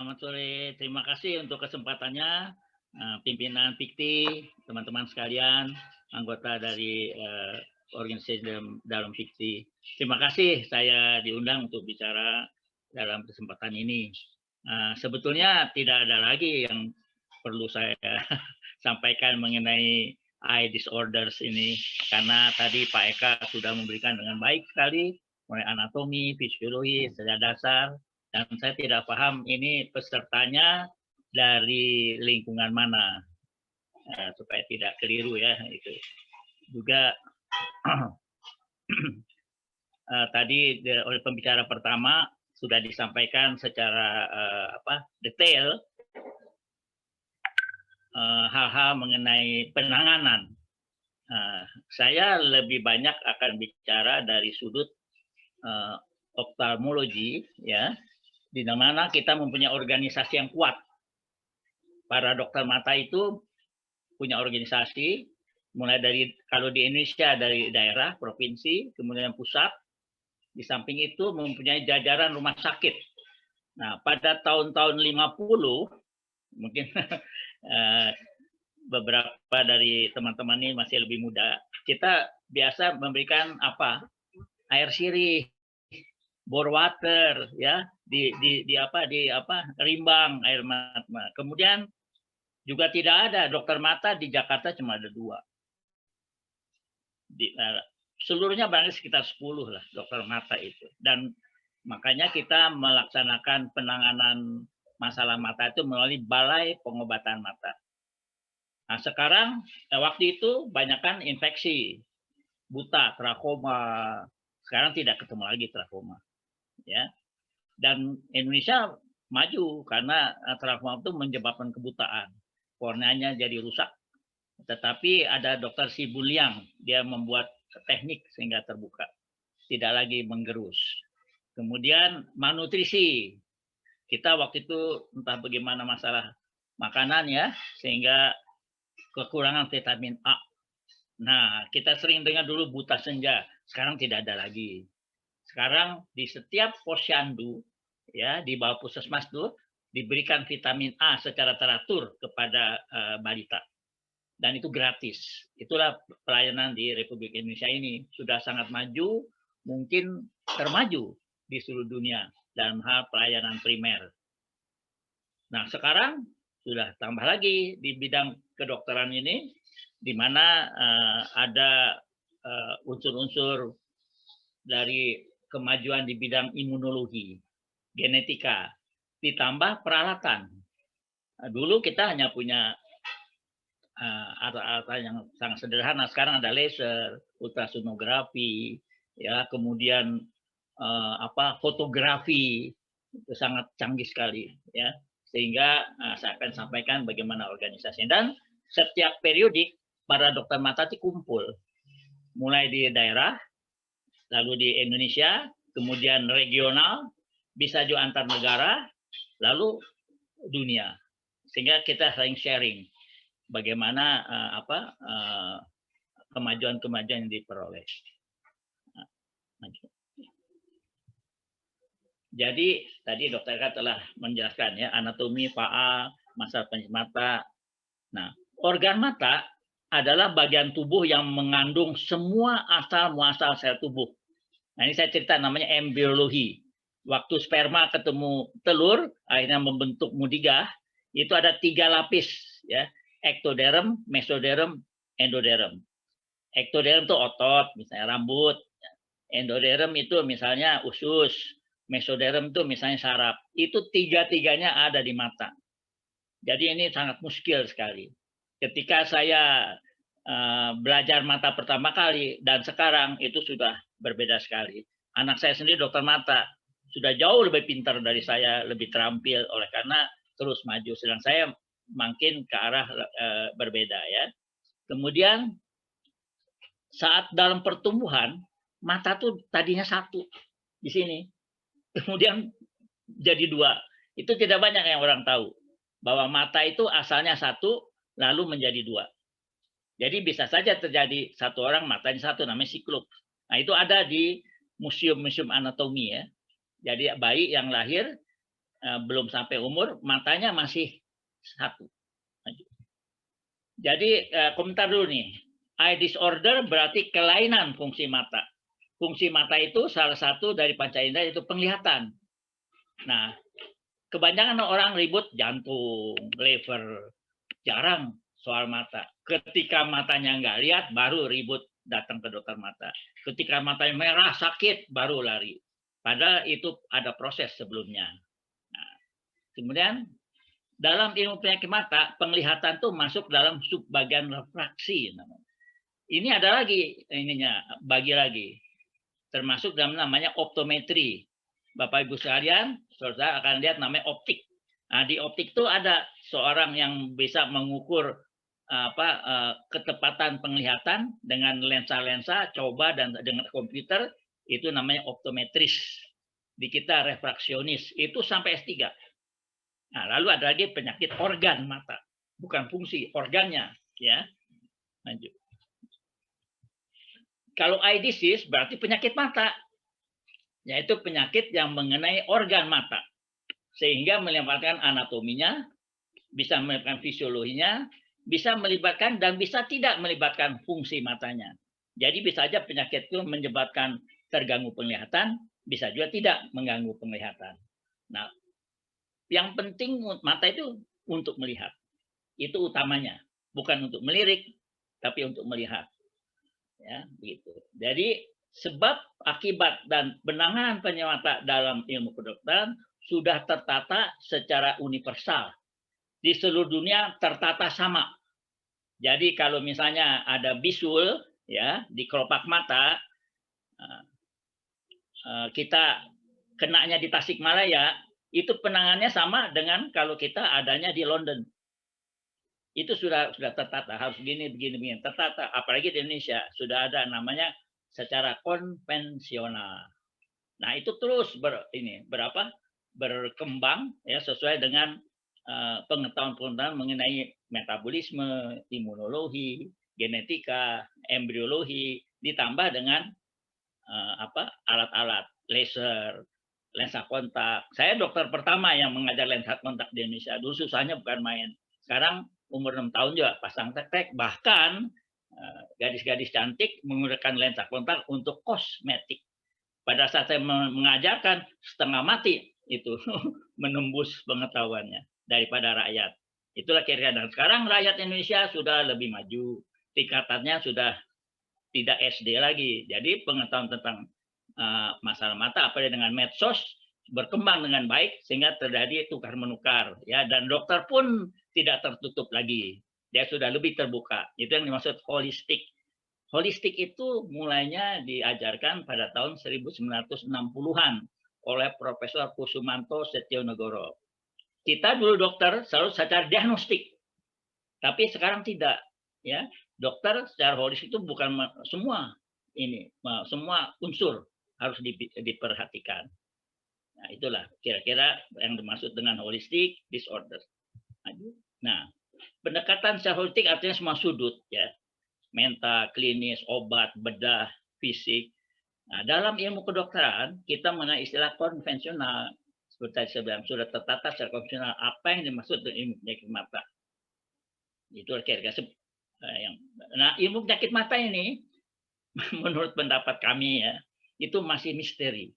Selamat sore, terima kasih untuk kesempatannya, pimpinan PIKTI, teman-teman sekalian, anggota dari organisasi dalam PIKTI. Terima kasih saya diundang untuk bicara dalam kesempatan ini. Sebetulnya tidak ada lagi yang perlu saya sampaikan mengenai eye disorders ini, karena tadi Pak Eka sudah memberikan dengan baik sekali mulai anatomi, fisiologi, secara dasar, dan saya tidak paham ini pesertanya dari lingkungan mana, supaya tidak keliru ya itu. Juga tadi oleh pembicara pertama sudah disampaikan secara detail hal-hal mengenai penanganan. Saya lebih banyak akan bicara dari sudut oftalmologi, ya, di mana kita mempunyai organisasi yang kuat. Para dokter mata itu punya organisasi, mulai dari kalau di Indonesia dari daerah, provinsi, kemudian pusat. Di samping itu mempunyai jajaran rumah sakit. Nah, pada tahun-tahun 50, mungkin beberapa dari teman-teman ini masih lebih muda, kita biasa memberikan air sirih, bore water, ya, di rimbang air mata. Kemudian juga tidak ada dokter mata di Jakarta, cuma ada 2. Seluruhnya barangkali sekitar 10 lah dokter mata itu. Dan makanya kita melaksanakan penanganan masalah mata itu melalui Balai Pengobatan Mata. Nah, sekarang waktu itu banyakkan infeksi, buta, trakoma. Sekarang tidak ketemu lagi trakoma, ya. Dan Indonesia maju karena trakoma itu menyebabkan kebutaan, korneanya jadi rusak. Tetapi ada dokter Sibuliang, dia membuat teknik sehingga terbuka, tidak lagi menggerus. Kemudian malnutrisi, kita waktu itu entah bagaimana masalah makanan ya, sehingga kekurangan vitamin A. Nah, kita sering dengar dulu buta senja, sekarang tidak ada lagi. Sekarang di setiap posyandu, ya, di bawah puskesmas itu diberikan vitamin A secara teratur kepada balita. Dan itu gratis. Itulah pelayanan di Republik Indonesia ini. Sudah sangat maju, mungkin termaju di seluruh dunia dalam hal pelayanan primer. Nah, sekarang sudah tambah lagi di bidang kedokteran ini, di mana ada unsur-unsur dari kemajuan di bidang imunologi, genetika, ditambah peralatan. Dulu kita hanya punya alat-alat yang sangat sederhana. Sekarang ada laser, ultrasonografi, ya, kemudian fotografi, itu sangat canggih sekali, ya. Sehingga saya akan sampaikan bagaimana organisasinya. Dan setiap periodik para dokter mata itu kumpul, mulai di daerah, lalu di Indonesia, kemudian regional, bisa juga antar negara, lalu dunia. Sehingga kita saling sharing bagaimana kemajuan-kemajuan yang diperoleh. Jadi tadi dokter Eka telah menjelaskan ya anatomi PA, masalah penyakit mata. Nah, organ mata adalah bagian tubuh yang mengandung semua asal muasal sel tubuh. Nah, ini saya cerita namanya embriologi. Waktu sperma ketemu telur, akhirnya membentuk mudigah, itu ada 3 lapis, ya. Ektoderm, mesoderm, endoderm. Ektoderm itu otot, misalnya rambut. Endoderm itu misalnya usus. Mesoderm itu misalnya saraf. Itu 3-tiganya ada di mata. Jadi ini sangat muskil sekali. Ketika saya belajar mata pertama kali dan sekarang itu sudah berbeda sekali. Anak saya sendiri dokter mata, sudah jauh lebih pintar dari saya, lebih terampil oleh karena terus maju. Sedang saya makin ke arah berbeda ya. Kemudian saat dalam pertumbuhan mata tuh tadinya 1 di sini, kemudian jadi 2. Itu tidak banyak yang orang tahu bahwa mata itu asalnya 1 lalu menjadi 2. Jadi bisa saja terjadi 1 orang matanya 1, namanya siklop. Nah, itu ada di museum-museum anatomi ya. Jadi bayi yang lahir belum sampai umur, matanya masih satu. Jadi komentar dulu nih. Eye disorder berarti kelainan fungsi mata. Fungsi mata itu salah satu dari panca indera yaitu penglihatan. Nah, kebanyakan orang ribut jantung, liver, jarang soal mata. Ketika matanya nggak lihat, baru ribut datang ke dokter mata. Ketika matanya merah, sakit, baru lari. Padahal itu ada proses sebelumnya. Nah, kemudian dalam ilmu penyakit mata, penglihatan tuh masuk dalam subbagian refraksi. Ini ada lagi ininya, bagi lagi. Termasuk dalam namanya optometri. Bapak Ibu sekalian, saudara akan lihat namanya optik. Nah, di optik itu ada seorang yang bisa mengukur ketepatan penglihatan dengan lensa-lensa, coba dan dengan komputer, itu namanya optometris. Di kita refraksionis, itu sampai S3. Nah, lalu ada lagi penyakit organ mata, bukan fungsi, organnya, ya. Lanjut. Kalau eye disease berarti penyakit mata, yaitu penyakit yang mengenai organ mata, sehingga melibatkan anatominya, bisa melibatkan fisiologinya, bisa melibatkan dan bisa tidak melibatkan fungsi matanya. Jadi bisa saja penyakit itu menyebabkan terganggu penglihatan, bisa juga tidak mengganggu penglihatan. Nah, yang penting mata itu untuk melihat. Itu utamanya, bukan untuk melirik, tapi untuk melihat. Ya, begitu. Jadi sebab, akibat, dan penanganan penyakit mata dalam ilmu kedokteran sudah tertata secara universal. Di seluruh dunia tertata sama. Jadi kalau misalnya ada bisul ya di kelopak mata, kita kenanya di Tasikmalaya, itu penanganannya sama dengan kalau kita adanya di London. Itu sudah tertata, harus begini tertata. Apalagi di Indonesia sudah ada namanya secara konvensional. Nah, itu terus berkembang ya sesuai dengan pengetahuan mengenai metabolisme, imunologi, genetika, embriologi, ditambah dengan alat-alat laser, lensa kontak. Saya dokter pertama yang mengajar lensa kontak di Indonesia. Dulu susahnya bukan main. Sekarang umur 6 tahun juga pasang tek-tek. Bahkan gadis-gadis cantik menggunakan lensa kontak untuk kosmetik. Pada saat saya mengajarkan, setengah mati itu menembus pengetahuannya daripada rakyat. Itulah kira-kira. Dan sekarang rakyat Indonesia sudah lebih maju. Tingkatannya sudah tidak SD lagi. Jadi pengetahuan tentang masalah mata apalagi dengan medsos berkembang dengan baik sehingga terjadi tukar menukar ya, dan dokter pun tidak tertutup lagi, dia sudah lebih terbuka. Itu yang dimaksud holistik. Holistik itu mulainya diajarkan pada tahun 1960-an oleh Profesor Kusumanto Setionegoro. Kita dulu dokter selalu secara diagnostik, tapi sekarang tidak ya. Dokter secara holistik itu bukan semua unsur harus diperhatikan. Nah, itulah kira-kira yang dimaksud dengan holistic disorder. Nah, pendekatan secara holistik artinya semua sudut ya. Mental, klinis, obat, bedah, fisik. Nah, dalam ilmu kedokteran kita mengenai istilah konvensional. Seperti tadi saya bilang, sudah tertata secara konvensional apa yang dimaksud dengan ilmu penyakit mata. Itu kira-kira nah, ilmu penyakit mata ini menurut pendapat kami ya, itu masih misteri.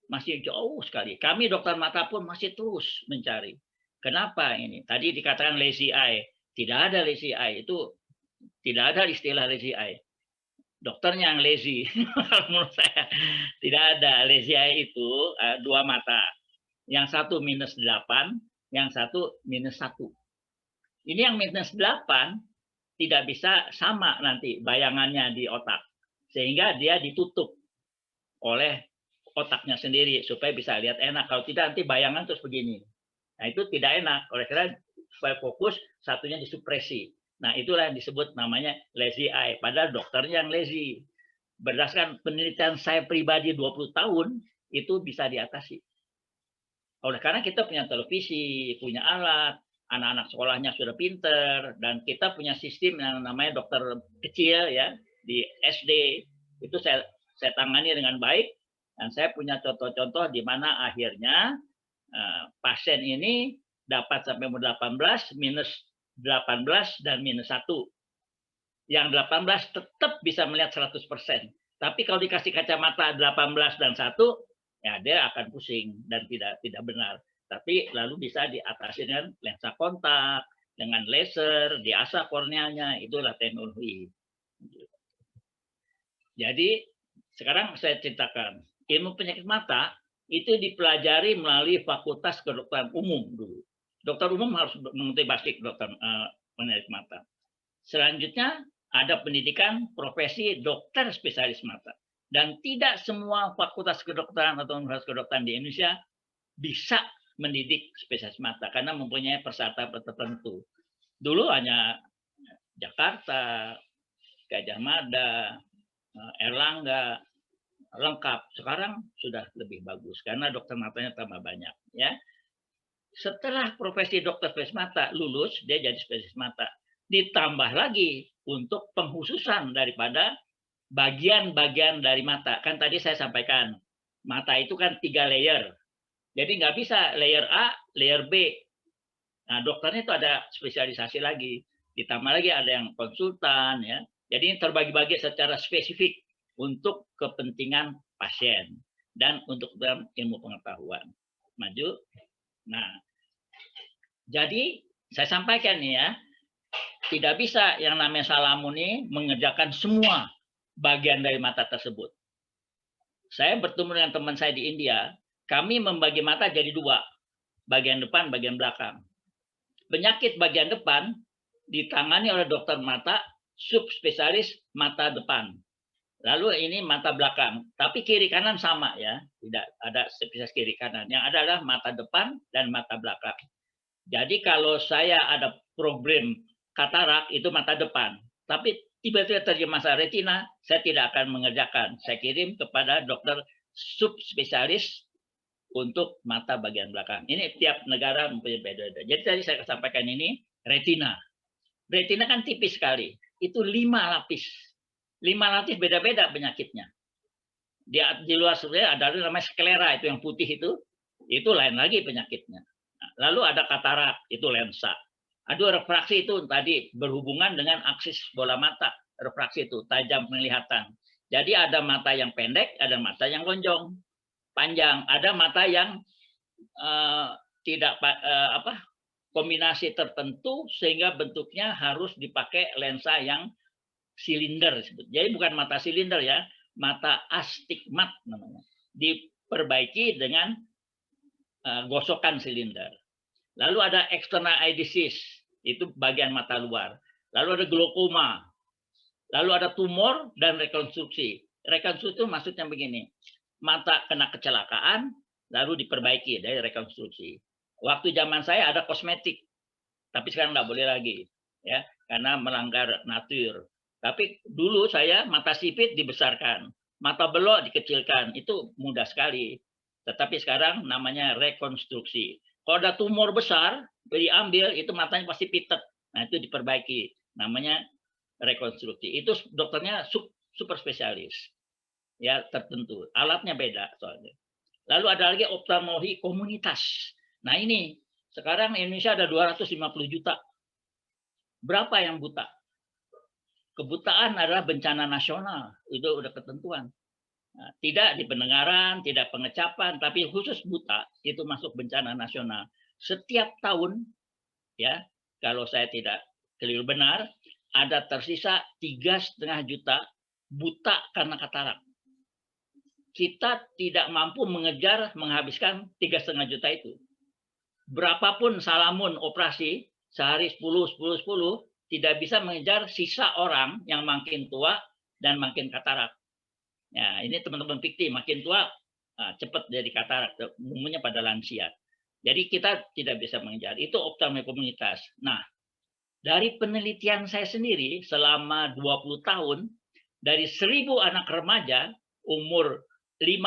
Masih jauh sekali. Kami dokter mata pun masih terus mencari. Kenapa ini? Tadi dikatakan lazy eye. Tidak ada lazy eye. Itu tidak ada istilah lazy eye. Dokternya yang lazy. Menurut saya tidak ada. Lazy eye itu dua mata. Yang satu -8, yang satu -1. Ini yang -8 tidak bisa sama nanti bayangannya di otak. Sehingga dia ditutup oleh otaknya sendiri supaya bisa lihat enak. Kalau tidak nanti bayangan terus begini. Nah, itu tidak enak. Oleh karena supaya fokus, satunya disupresi. Nah, itulah yang disebut namanya lazy eye. Padahal dokternya yang lazy. Berdasarkan penelitian saya pribadi 20 tahun, itu bisa diatasi. Oleh karena kita punya televisi, punya alat, anak-anak sekolahnya sudah pinter, dan kita punya sistem yang namanya dokter kecil ya di SD. Itu saya tangani dengan baik. Dan saya punya contoh-contoh di mana akhirnya pasien ini dapat sampai umur 18, minus 18, dan minus 1. Yang 18 tetap bisa melihat 100%. Tapi kalau dikasih kacamata 18 dan 1, ya dia akan pusing dan tidak benar. Tapi lalu bisa diatasi dengan lensa kontak, dengan laser, diasah korneanya, itulah teknologi. Jadi sekarang saya ceritakan, ilmu penyakit mata itu dipelajari melalui Fakultas Kedokteran Umum dulu. Dokter umum harus mengikuti basic dokter penyakit mata. Selanjutnya ada pendidikan profesi dokter spesialis mata. Dan tidak semua fakultas kedokteran atau universitas kedokteran di Indonesia bisa mendidik spesialis mata karena mempunyai persyaratan tertentu. Dulu hanya Jakarta, Gajah Mada, Erlangga, lengkap. Sekarang sudah lebih bagus karena dokter matanya tambah banyak. Ya. Setelah profesi dokter spesialis mata lulus, dia jadi spesialis mata. Ditambah lagi untuk pengkhususan daripada bagian-bagian dari mata. Kan tadi saya sampaikan, mata itu kan 3 layer. Jadi nggak bisa layer A, layer B. Nah, dokternya itu ada spesialisasi lagi. Ditambah lagi ada yang konsultan, ya. Jadi ini terbagi-bagi secara spesifik untuk kepentingan pasien dan untuk dalam ilmu pengetahuan. Maju. Nah, jadi saya sampaikan nih ya, tidak bisa yang namanya Salamuni mengerjakan semua bagian dari mata tersebut. Saya bertemu dengan teman saya di India, kami membagi mata jadi 2, bagian depan, bagian belakang. Penyakit bagian depan ditangani oleh dokter mata subspesialis mata depan. Lalu ini mata belakang, tapi kiri kanan sama ya, tidak ada spesialis kiri kanan. Yang ada adalah mata depan dan mata belakang. Jadi kalau saya ada problem katarak itu mata depan, tapi tiba-tiba terjadi masalah retina, saya tidak akan mengerjakan. Saya kirim kepada dokter subspesialis untuk mata bagian belakang. Ini tiap negara mempunyai beda-beda. Jadi tadi saya sampaikan ini retina. Retina kan tipis sekali. Itu 5 lapis. 5 lapis beda-beda penyakitnya. Di luar sebenarnya ada namanya sklera, itu yang putih itu lain lagi penyakitnya. Lalu ada katarak, itu lensa. Ada refraksi itu tadi berhubungan dengan aksis bola mata. Refraksi itu tajam penglihatan. Jadi ada mata yang pendek, ada mata yang lonjong, panjang, ada mata yang tidak kombinasi tertentu sehingga bentuknya harus dipakai lensa yang silinder. Jadi bukan mata silinder ya, mata astigmat namanya. Diperbaiki dengan gosokan silinder. Lalu ada external eye disease, itu bagian mata luar. Lalu ada glaukoma. Lalu ada tumor dan rekonstruksi. Rekonstruksi itu maksudnya begini, mata kena kecelakaan, lalu diperbaiki dari rekonstruksi. Waktu zaman saya ada kosmetik, tapi sekarang nggak boleh lagi, ya, karena melanggar natur. Tapi dulu saya mata sipit dibesarkan, mata belok dikecilkan, itu mudah sekali. Tetapi sekarang namanya rekonstruksi. Kalau ada tumor besar, diambil, itu matanya pasti pitet. Nah, itu diperbaiki. Namanya rekonstruksi. Itu dokternya super spesialis. Ya, tertentu. Alatnya beda soalnya. Lalu ada lagi oftalmologi komunitas. Nah, ini sekarang Indonesia ada 250 juta. Berapa yang buta? Kebutaan adalah bencana nasional. Itu udah ketentuan. Nah, tidak di pendengaran, tidak pengecapan, tapi khusus buta itu masuk bencana nasional. Setiap tahun, ya, kalau saya tidak keliru benar, ada tersisa 3,5 juta buta karena katarak. Kita tidak mampu mengejar menghabiskan 3,5 juta itu. Berapapun Salamun operasi sehari 10, tidak bisa mengejar sisa orang yang makin tua dan makin katarak. Ya, ini teman-teman fiktif, makin tua cepat jadi katarak, umumnya pada lansia. Jadi kita tidak bisa mengejar. Itu oftalmologi komunitas. Nah, dari penelitian saya sendiri selama 20 tahun, dari 1.000 anak remaja umur 5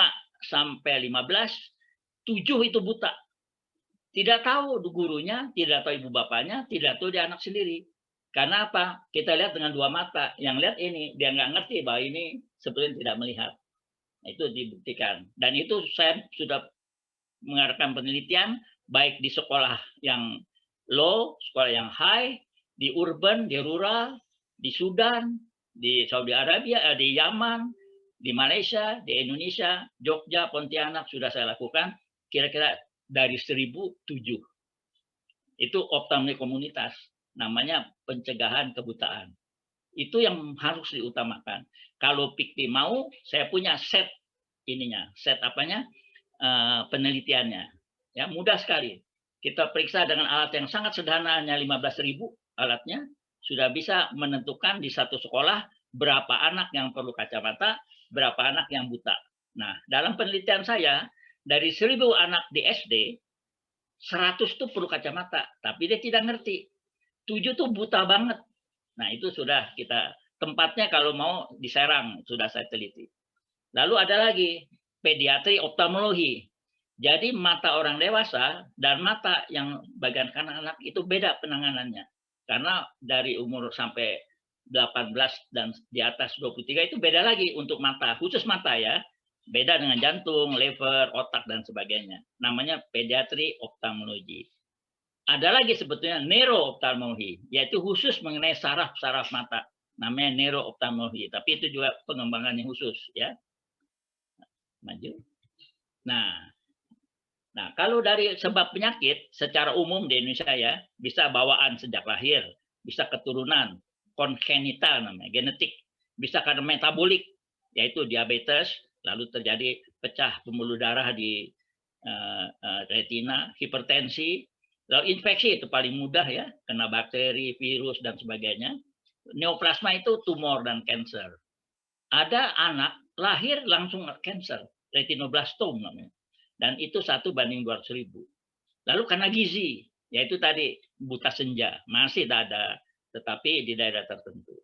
sampai 15, 7 itu buta. Tidak tahu gurunya, tidak tahu ibu bapaknya, tidak tahu dia anak sendiri. Karena apa? Kita lihat dengan 2 mata. Yang lihat ini, dia nggak ngerti bahwa ini sebetulnya tidak melihat. Itu dibuktikan. Dan itu saya sudah mengadakan penelitian baik di sekolah yang low, sekolah yang high, di urban, di rural, di Sudan, di Saudi Arabia, di Yaman, di Malaysia, di Indonesia, Jogja, Pontianak sudah saya lakukan kira-kira dari 1007. Itu optimasi komunitas, namanya pencegahan kebutaan. Itu yang harus diutamakan. Kalau Pikti mau, saya punya set ininya, set apanya, penelitiannya. Ya, mudah sekali. Kita periksa dengan alat yang sangat sederhana, hanya 15.000 alatnya, sudah bisa menentukan di satu sekolah berapa anak yang perlu kacamata, berapa anak yang buta. Nah, dalam penelitian saya, dari 1.000 anak di SD, 100 tuh perlu kacamata, tapi dia tidak ngerti. 7 tuh buta banget. Nah, itu sudah kita, tempatnya kalau mau di Serang, sudah saya teliti. Lalu ada lagi, pediatri oftalmologi. Jadi mata orang dewasa dan mata yang bagian kanak-kanak itu beda penanganannya. Karena dari umur sampai 18 dan di atas 23 itu beda lagi untuk mata, khusus mata ya. Beda dengan jantung, liver, otak, dan sebagainya. Namanya pediatri oftalmologi. Ada lagi sebetulnya neurooftalmologi, yaitu khusus mengenai saraf-saraf mata. Namanya neurooftalmologi, tapi itu juga pengembangannya khusus. Ya. Maju. Nah, kalau dari sebab penyakit, secara umum di Indonesia ya, bisa bawaan sejak lahir, bisa keturunan, kongenital namanya, genetik, bisa karena metabolik, yaitu diabetes, lalu terjadi pecah pembuluh darah di retina, hipertensi, lalu infeksi itu paling mudah ya, kena bakteri, virus, dan sebagainya. Neoplasma itu tumor dan kanker. Ada anak lahir langsung kanker, retinoblastoma namanya. Dan itu 1:200.000. Lalu karena gizi, yaitu tadi buta senja, masih ada, tetapi di daerah tertentu.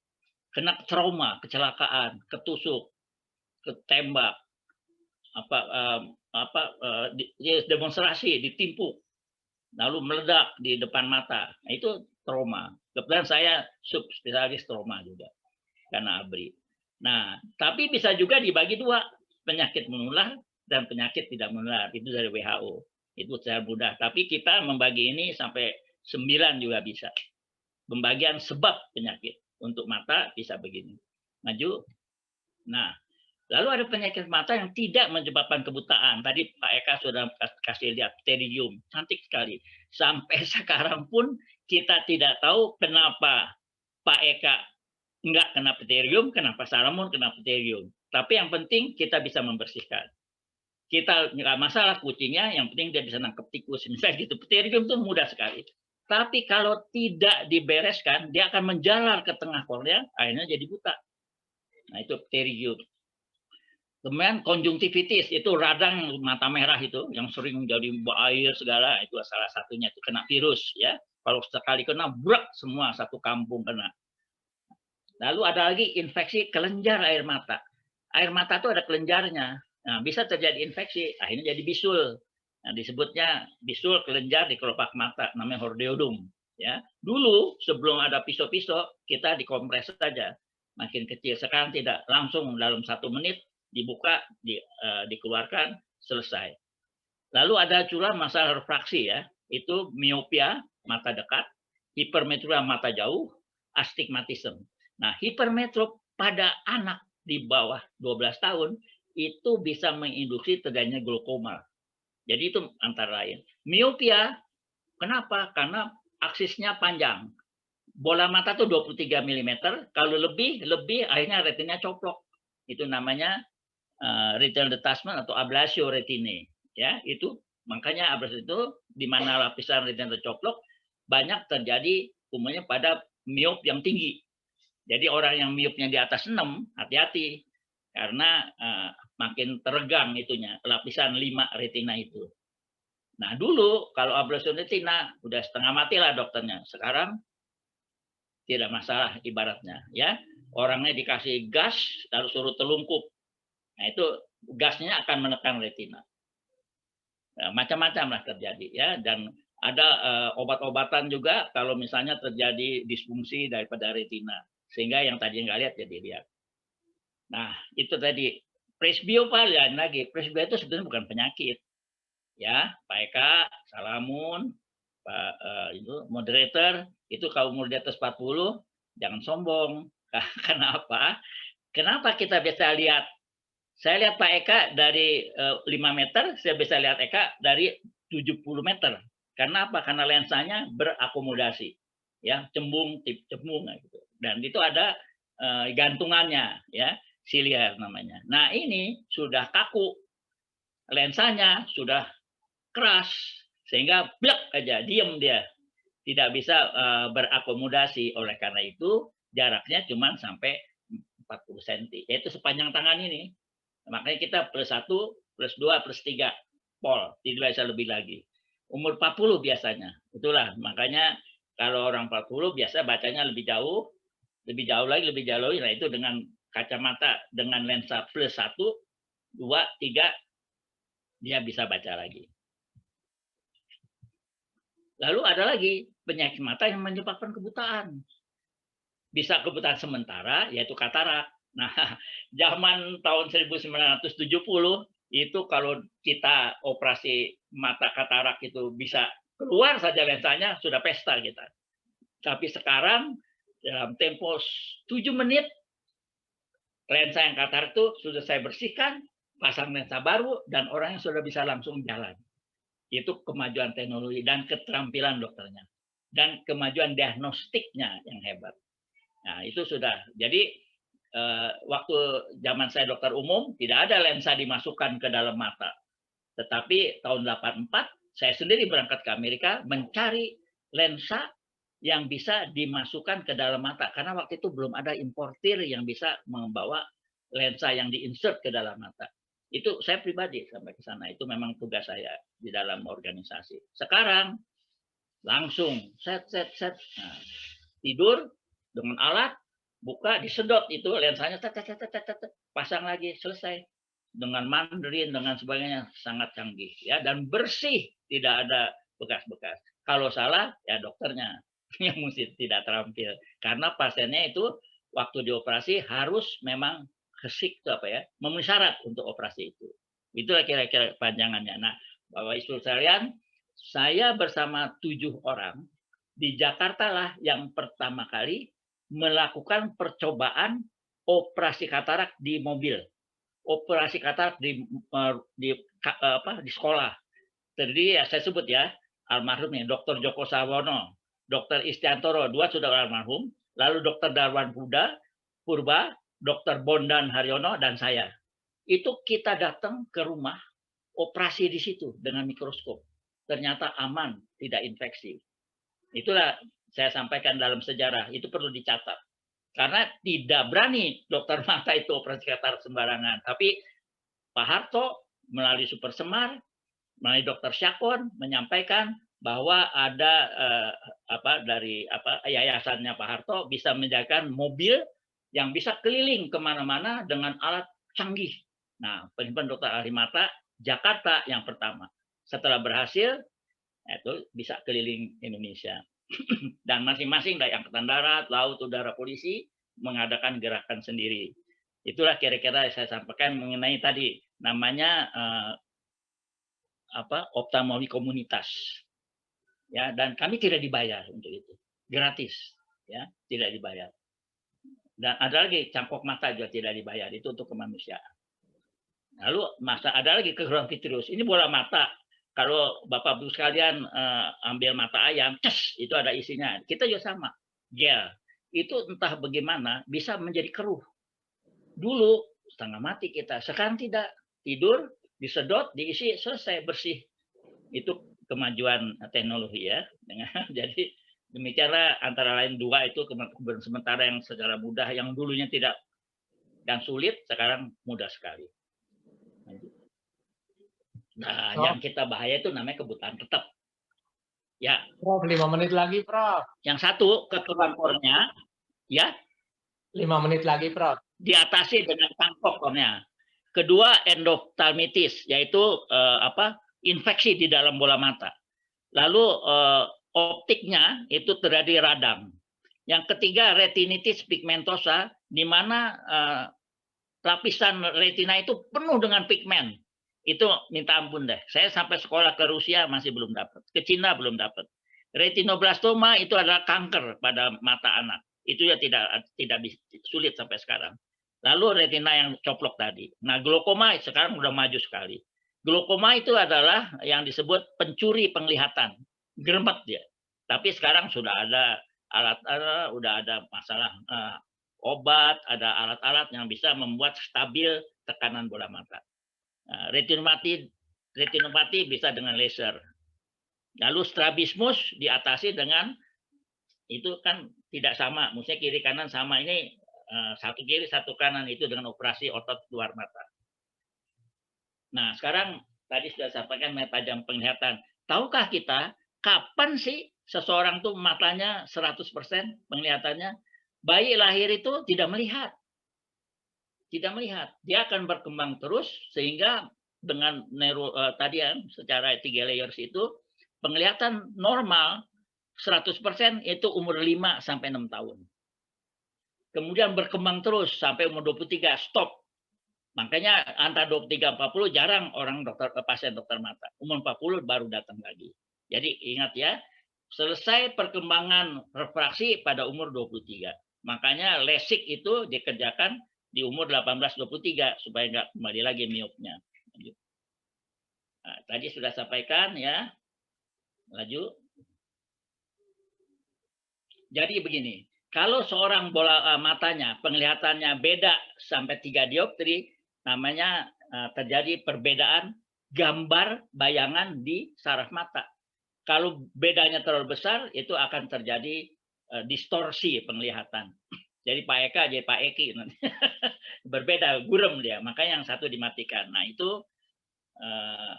Kena trauma, kecelakaan, ketusuk, ketembak, demonstrasi, ditimpuk, lalu meledak di depan mata. Nah, itu trauma. Kebetulan saya subspesialis trauma juga karena ABRI. Nah, tapi bisa juga dibagi dua, penyakit menular dan penyakit tidak menular. Itu dari WHO. Itu secara mudah. Tapi kita membagi ini sampai 9 juga bisa. Pembagian sebab penyakit. Untuk mata bisa begini. Maju. Nah, lalu ada penyakit mata yang tidak menyebabkan kebutaan. Tadi Pak Eka sudah kasih lihat pteridium. Cantik sekali. Sampai sekarang pun kita tidak tahu kenapa Pak Eka enggak kena pteridium, kenapa Salamon kena pteridium. Tapi yang penting kita bisa membersihkan. Kita nggak masalah kucingnya, yang penting dia bisa nangkep tikus. Misalnya gitu, pteridium itu mudah sekali. Tapi kalau tidak dibereskan, dia akan menjalar ke tengah kornea, akhirnya jadi buta. Nah, itu pteridium. Kemudian konjungtivitis, itu radang mata merah itu, yang sering jadi air segala, itu salah satunya, itu kena virus. Ya. Kalau sekali kena, brak, semua satu kampung kena. Lalu ada lagi infeksi kelenjar air mata. Air mata itu ada kelenjarnya. Nah, bisa terjadi infeksi, akhirnya jadi bisul. Nah, disebutnya bisul kelenjar di kelopak mata, namanya hordeodum. Ya, dulu sebelum ada pisau-pisau kita dikompres saja, makin kecil. Sekarang tidak, langsung dalam 1 menit dibuka, dikeluarkan, selesai. Lalu ada juga masalah refraksi ya, itu miopia mata dekat, hipermetropia mata jauh, astigmatisme. Nah, hipermetrop pada anak di bawah 12 tahun itu bisa menginduksi terjadinya glaukoma. Jadi itu antara lain. Miopia, kenapa? Karena aksisnya panjang. Bola mata itu 23 mm, kalau lebih akhirnya retina coplok. Itu namanya retinal detachment atau ablasio retinae. Ya, itu makanya ablasio itu di mana lapisan retina tercoplok banyak terjadi umumnya pada miop yang tinggi. Jadi orang yang miopnya di atas 6, hati-hati. Karena makin teregang itunya, lapisan 5 retina itu. Nah, dulu kalau ablasio retina udah setengah mati lah dokternya. Sekarang tidak masalah ibaratnya. Ya, orangnya dikasih gas, lalu suruh telungkup. Nah, itu gasnya akan menekan retina. Nah, macam-macam lah terjadi. Ya, dan ada obat-obatan juga kalau misalnya terjadi disfungsi daripada retina. Sehingga yang tadi nggak lihat jadi lihat. Nah, itu tadi presbiopalian lagi. Presbio itu sebenarnya bukan penyakit. Ya, Pak Eka, Salamun, Pak itu moderator, itu kalau umur di atas 40 jangan sombong. Kenapa? Kenapa kita bisa lihat? Saya lihat Pak Eka dari 5 meter, saya bisa lihat Eka dari 70 meter. Karena apa? Karena lensanya berakomodasi. Ya, cembung, tip cembung gitu. Dan itu ada gantungannya ya, siliar namanya. Nah, ini sudah kaku. Lensanya sudah keras sehingga blek aja, diem dia. Tidak bisa berakomodasi. Oleh karena itu, jaraknya cuma sampai 40 cm, yaitu sepanjang tangan ini. Makanya kita +1, +2, +3 pol, tidak bisa lebih lagi. Umur 40 biasanya. Itulah makanya kalau orang 40 biasa bacanya lebih jauh lagi, lebih jauh lagi. Nah, itu dengan kacamata dengan lensa +1, 2, 3 dia bisa baca lagi. Lalu ada lagi penyakit mata yang menyebabkan kebutaan. Bisa kebutaan sementara, yaitu katarak. Nah, zaman tahun 1970 itu kalau kita operasi mata katarak itu bisa keluar saja lensanya, sudah pesta kita. Tapi sekarang dalam tempo 7 menit lensa yang katarak itu sudah saya bersihkan, pasang lensa baru, dan orangnya sudah bisa langsung jalan. Itu kemajuan teknologi dan keterampilan dokternya. Dan kemajuan diagnostiknya yang hebat. Nah, itu sudah. Jadi waktu zaman saya dokter umum tidak ada lensa dimasukkan ke dalam mata. Tetapi tahun 84 saya sendiri berangkat ke Amerika mencari lensa yang bisa dimasukkan ke dalam mata karena waktu itu belum ada importir yang bisa membawa lensa yang diinsert ke dalam mata. Itu saya pribadi sampai ke sana. Itu memang tugas saya di dalam organisasi. Sekarang langsung set. Nah, tidur dengan alat, buka, disedot itu lensanya, pasang lagi, selesai. Dengan Mandarin, dengan sebagainya, sangat canggih. Ya, dan bersih, tidak ada bekas-bekas. Kalau salah, ya dokternya yang mesti tidak terampil. Karena pasiennya itu waktu dioperasi harus memang kesik apa ya, memenuhi syarat untuk operasi itu. Itulah kira-kira panjangannya. Nah, Bapak Ibu sekalian, saya bersama 7 orang di Jakarta lah yang pertama kali melakukan percobaan operasi katarak di mobil, operasi katarak di sekolah. Terdiri ya saya sebut ya almarhumnya Dr. Joko Sawono, Dr. Istiantoro, 2 sudah almarhum, lalu Dr. Darwan Purba, Dr. Bondan Haryono, dan saya. Itu kita datang ke rumah, operasi di situ dengan mikroskop. Ternyata aman, tidak infeksi. Itulah saya sampaikan dalam sejarah, itu perlu dicatat. Karena tidak berani dokter mata itu operasi katarak sembarangan. Tapi Pak Harto melalui Super Semar, melalui Dokter Syakon menyampaikan bahwa ada dari yayasannya Pak Harto bisa menjadikan mobil yang bisa keliling kemana-mana dengan alat canggih. Nah, Perhimpunan Dokter Ahli Mata Jakarta yang pertama. Setelah berhasil, itu bisa keliling Indonesia. Dan masing-masing dari Angkatan Darat, Laut, Udara, Polisi mengadakan gerakan sendiri. Itulah kira-kira saya sampaikan mengenai tadi namanya ophthalmologi komunitas. Ya, dan kami tidak dibayar untuk itu. Gratis, ya, tidak dibayar. Dan ada lagi cangkok mata juga tidak dibayar, itu untuk kemanusiaan. Lalu ada lagi kekeruan Vitrus. Ini bola mata. Kalau Bapak Ibu sekalian ambil mata ayam, itu ada isinya. Kita juga sama, gel. Itu entah bagaimana bisa menjadi keruh. Dulu setengah mati kita, sekarang tidak. Tidur, disedot, diisi, selesai, bersih. Itu kemajuan teknologi ya. Jadi demikianlah antara lain 2 itu kemudian sementara yang secara mudah, yang dulunya tidak dan sulit, sekarang mudah sekali. Nah, yang kita bahaya itu namanya kebutaan tetap. Ya. Prof, 5 menit lagi, Prof. Yang satu, kekeruan kornea, ya. 5 menit lagi, Prof. Diatasi dengan cangkok kornea. Kedua, endoftalmitis, yaitu infeksi di dalam bola mata. Lalu optiknya itu terjadi radang. Yang ketiga, retinitis pigmentosa, di mana lapisan retina itu penuh dengan pigmen. Itu minta ampun deh. Saya sampai sekolah ke Rusia masih belum dapat, ke Cina belum dapat. Retinoblastoma itu adalah kanker pada mata anak. Itu ya tidak sulit sampai sekarang. Lalu retina yang coplok tadi. Nah, glaukoma sekarang udah maju sekali. Glaukoma itu adalah yang disebut pencuri penglihatan. Geremet dia. Tapi sekarang sudah ada udah ada masalah obat, ada alat-alat yang bisa membuat stabil tekanan bola mata. Nah, retinopati bisa dengan laser. Lalu strabismus diatasi dengan itu kan tidak sama, maksudnya kiri kanan sama, ini satu kiri satu kanan itu dengan operasi otot luar mata. Nah, sekarang tadi sudah sampaikan tajam penglihatan. Tahukah kita kapan sih seseorang tuh matanya 100% penglihatannya? Bayi lahir itu tidak melihat. Tidak melihat. Dia akan berkembang terus sehingga dengan tadi ya secara 3 layers itu penglihatan normal 100% itu umur 5 sampai 6 tahun. Kemudian berkembang terus sampai umur 23 stop. Makanya antara 23 40 jarang orang pasien dokter mata. Umur 40 baru datang lagi. Jadi ingat ya, selesai perkembangan refraksi pada umur 23. Makanya LASIK itu dikerjakan di umur 18-23 supaya nggak kembali lagi miopnya. Nah, tadi sudah sampaikan ya. Laju. Jadi begini, kalau seorang bola matanya penglihatannya beda sampai 3 dioptri, namanya terjadi perbedaan gambar bayangan di saraf mata. Kalau bedanya terlalu besar, itu akan terjadi distorsi penglihatan. Jadi Pak Eka jadi Pak Eki nanti. Berbeda, gurem dia. Makanya yang satu dimatikan. Nah itu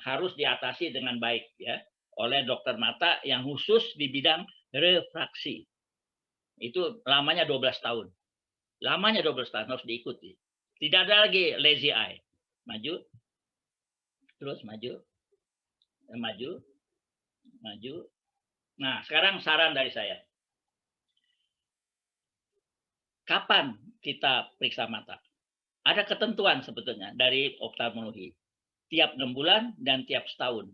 harus diatasi dengan baik ya oleh dokter mata yang khusus di bidang refraksi. Itu lamanya 12 tahun. Lamanya 12 tahun harus diikuti. Tidak ada lagi lazy eye. Maju. Terus maju. Maju. Maju. Nah, sekarang saran dari saya. Kapan kita periksa mata? Ada ketentuan sebetulnya dari oftalmologi. Tiap 6 bulan dan tiap setahun.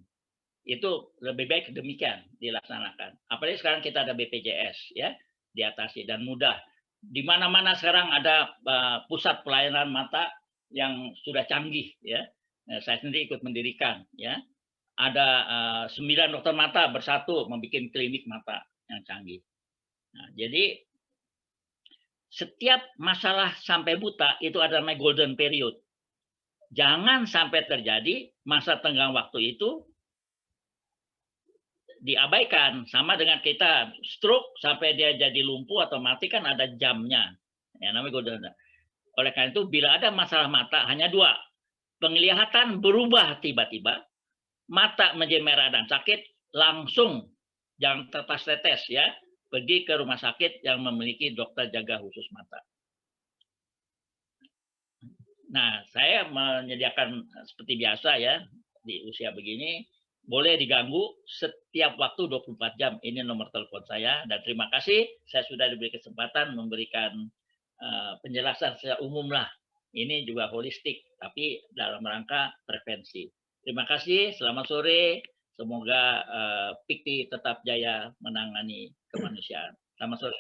Itu lebih baik demikian dilaksanakan. Apalagi sekarang kita ada BPJS ya, diatasi dan mudah. Di mana-mana sekarang ada pusat pelayanan mata yang sudah canggih ya. Saya sendiri ikut mendirikan ya. Ada 9 dokter mata bersatu membuat klinik mata yang canggih. Nah, jadi setiap masalah sampai buta itu ada namanya golden period. Jangan sampai terjadi masa tenggang waktu itu diabaikan. Sama dengan kita stroke sampai dia jadi lumpuh atau mati kan ada jamnya. Ya, namanya golden. Oleh karena itu bila ada masalah mata hanya 2. Penglihatan berubah tiba-tiba, mata menjadi merah dan sakit, langsung jangan tetes ya. Pergi ke rumah sakit yang memiliki dokter jaga khusus mata. Nah, saya menyediakan seperti biasa ya, di usia begini, boleh diganggu setiap waktu 24 jam. Ini nomor telepon saya, dan terima kasih saya sudah diberi kesempatan memberikan penjelasan secara umum lah. Ini juga holistik, tapi dalam rangka prevensi. Terima kasih, selamat sore. Semoga PIKTI tetap jaya menangani kemanusiaan. Selamat sore.